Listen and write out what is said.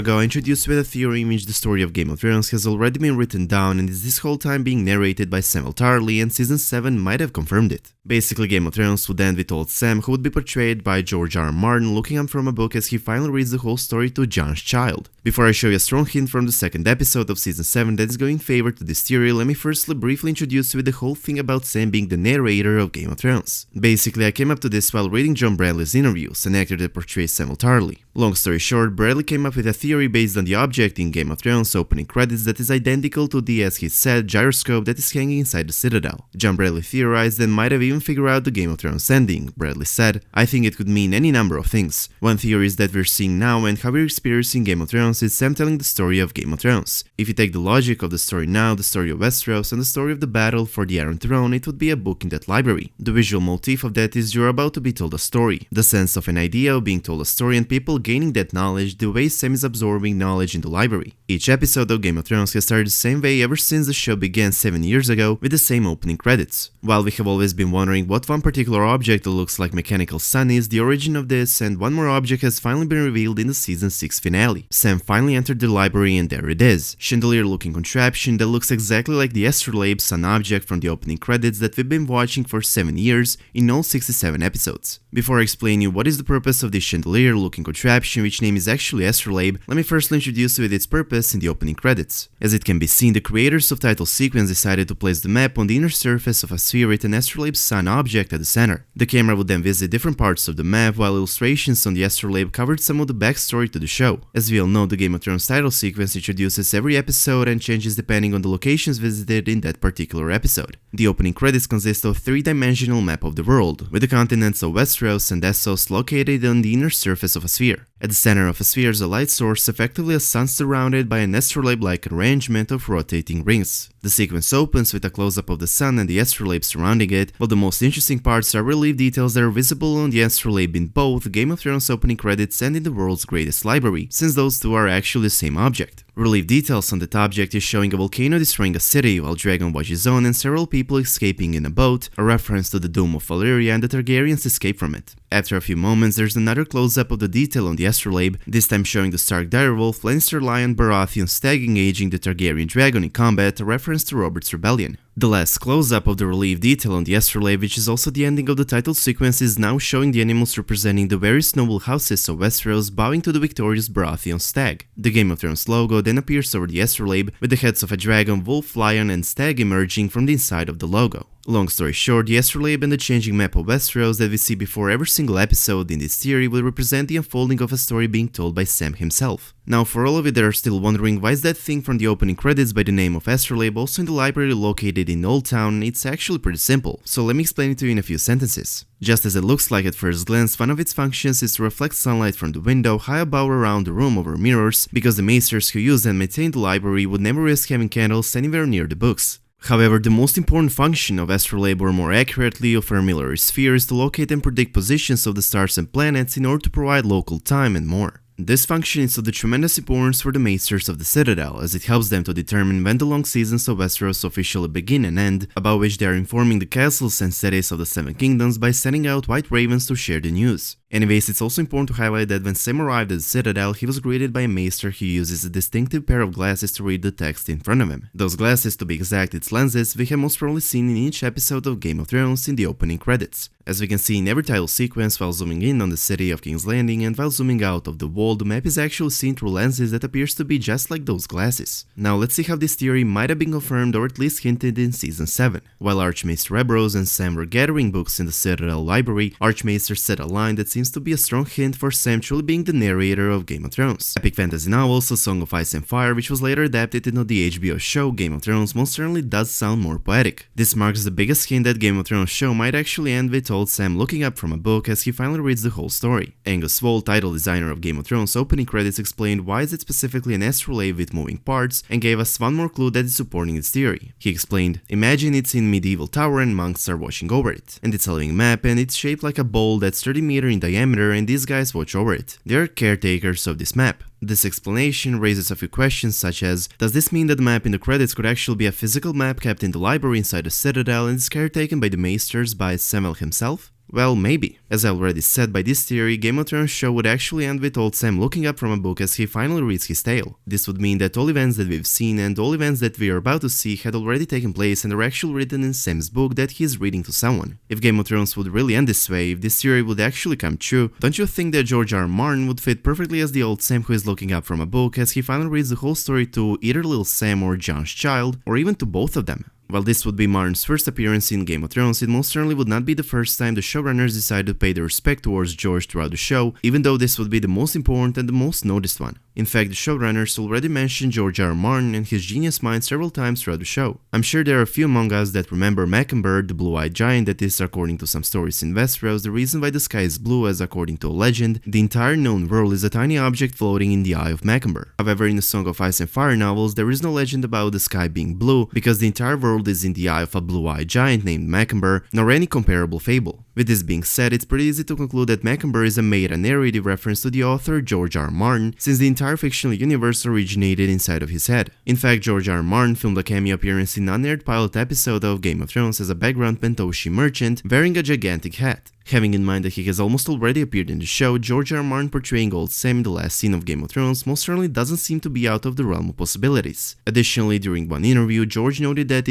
ago, I introduced with a theory in which the story of Game of Thrones has already been written down and is this whole time being narrated by Samuel Tarly, and Season 7 might have confirmed it. Basically, Game of Thrones would end with old Sam, who would be portrayed by George R. R. Martin, looking up from a book as he finally reads the whole story to Jon's child. Before I show you a strong hint from the second episode of Season 7 that is going in favor to this theory, let me firstly briefly introduce you with the whole thing about Sam being the narrator of Game of Thrones. Basically, I came up to this while reading John Bradley's interviews, an actor that portrays Samuel Tarly. Long story short, Bradley came up with a theory based on the object in Game of Thrones opening credits that is identical to the, as he said, gyroscope that is hanging inside the Citadel. John Bradley theorized and might have even figured out the Game of Thrones ending. Bradley said, "I think it could mean any number of things. One theory is that we're seeing now and how we're experiencing Game of Thrones is Sam telling the story of Game of Thrones. If you take the logic of the story now, the story of Westeros, and the story of the battle for the Iron Throne, it would be a book in that library. The visual motif of that is you're about to be told a story. The sense of an idea of being told a story and people gaining that knowledge, the way Sam is absorbing knowledge in the library. Each episode of Game of Thrones has started the same way ever since the show began 7 years ago with the same opening credits. While we have always been wondering what one particular object that looks like mechanical sun is, the origin of this, and one more object has finally been revealed in the Season 6 finale. Sam finally entered the library and there it is. Chandelier looking contraption that looks exactly like the astrolabe sun object from the opening credits that we've been watching for 7 years in all 67 episodes. Before I explain you what is the purpose of this chandelier looking contraption, which name is actually astrolabe, let me firstly introduce you with its purpose in the opening credits. As it can be seen, the creators of title sequence decided to place the map on the inner surface of a sphere with an astrolabe sun object at the center. The camera would then visit different parts of the map while illustrations on the astrolabe covered some of the backstory to the show. As we all know, the Game of Thrones title sequence introduces every episode and changes depending on the locations visited in that particular episode. The opening credits consist of a three-dimensional map of the world, with the continents of Westeros and Essos located on the inner surface of a sphere. At the center of a sphere is a light source, effectively a sun surrounded by an astrolabe-like arrangement of rotating rings. The sequence opens with a close-up of the sun and the astrolabe surrounding it, while the most interesting parts are relief details that are visible on the astrolabe in both Game of Thrones opening credits and in the world's greatest library, since those two are actually the same object. Relief details on that object is showing a volcano destroying a city while Dragon watches on and several people escaping in a boat, a reference to the Doom of Valyria and the Targaryens escape from it. After a few moments, there's another close-up of the detail on the astrolabe, this time showing the Stark direwolf, Lannister lion, Baratheon stag engaging the Targaryen dragon in combat, a reference to Robert's Rebellion. The last close-up of the relief detail on the astrolabe, which is also the ending of the title sequence, is now showing the animals representing the various noble houses of Westeros bowing to the victorious Baratheon stag. The Game of Thrones logo then appears over the astrolabe, with the heads of a dragon, wolf, lion, and stag emerging from the inside of the logo. Long story short, the astrolabe and the changing map of Westeros that we see before every single episode in this theory will represent the unfolding of a story being told by Sam himself. Now, for all of you that are still wondering why is that thing from the opening credits by the name of astrolabe also in the library located in Old Town, it's actually pretty simple, so let me explain it to you in a few sentences. Just as it looks like at first glance, one of its functions is to reflect sunlight from the window high above or around the room over mirrors, because the maesters who use and maintain the library would never risk having candles anywhere near the books. However, the most important function of astrolabe, or more accurately of our Miller sphere, is to locate and predict positions of the stars and planets in order to provide local time and more. This function is of the tremendous importance for the Maesters of the Citadel, as it helps them to determine when the long seasons of Westeros officially begin and end, about which they are informing the castles and cities of the Seven Kingdoms by sending out white ravens to share the news. Anyways, it's also important to highlight that when Sam arrived at the Citadel, he was greeted by a maester who uses a distinctive pair of glasses to read the text in front of him. Those glasses, to be exact, its lenses, we have most probably seen in each episode of Game of Thrones in the opening credits. As we can see in every title sequence, while zooming in on the city of King's Landing and while zooming out of the wall, the map is actually seen through lenses that appears to be just like those glasses. Now let's see how this theory might have been confirmed or at least hinted in Season 7. While Archmaester Ebrose and Sam were gathering books in the Citadel library, Archmaester said a line that seems to be a strong hint for Sam truly being the narrator of Game of Thrones. Epic fantasy novels, A Song of Ice and Fire, which was later adapted into the HBO show Game of Thrones, most certainly does sound more poetic. This marks the biggest hint that Game of Thrones show might actually end with old Sam looking up from a book as he finally reads the whole story. Angus Wold, title designer of Game of Thrones opening credits, explained why is it specifically an astrolabe with moving parts and gave us one more clue that is supporting its theory. He explained, imagine it's in medieval tower and monks are watching over it, and it's a living map and it's shaped like a bowl that's 30 meters in diameter and these guys watch over it. They are caretakers of this map. This explanation raises a few questions such as, does this mean that the map in the credits could actually be a physical map kept in the library inside the Citadel and is caretaken by the Maesters by Samuel himself? Well, maybe. As I already said, by this theory, Game of Thrones show would actually end with old Sam looking up from a book as he finally reads his tale. This would mean that all events that we've seen and all events that we are about to see had already taken place and are actually written in Sam's book that he is reading to someone. If Game of Thrones would really end this way, if this theory would actually come true, don't you think that George R. R. Martin would fit perfectly as the old Sam who is looking up from a book as he finally reads the whole story to either Little Sam or Jon's child, or even to both of them? While this would be Martin's first appearance in Game of Thrones, it most certainly would not be the first time the showrunners decided to pay their respect towards George throughout the show, even though this would be the most important and the most noticed one. In fact, the showrunners already mentioned George R. R. Martin and his genius mind several times throughout the show. I'm sure there are a few among us that remember Mockingbird, the blue-eyed giant that is, according to some stories in Westeros, the reason why the sky is blue, as according to a legend, the entire known world is a tiny object floating in the eye of Mockingbird. However, in the Song of Ice and Fire novels, there is no legend about the sky being blue, because the entire world is in the eye of a blue-eyed giant named Mockingbird, nor any comparable fable. With this being said, it's pretty easy to conclude that Mockingbird is a meta-narrative reference to the author George R. R. Martin, since the entire fictional universe originated inside of his head. In fact, George R. R. Martin filmed a cameo appearance in an unaired pilot episode of Game of Thrones as a background Pentoshi merchant wearing a gigantic hat. Having in mind that he has almost already appeared in the show, George R. R. Martin portraying old Sam in the last scene of Game of Thrones most certainly doesn't seem to be out of the realm of possibilities. Additionally, during one interview, George noted that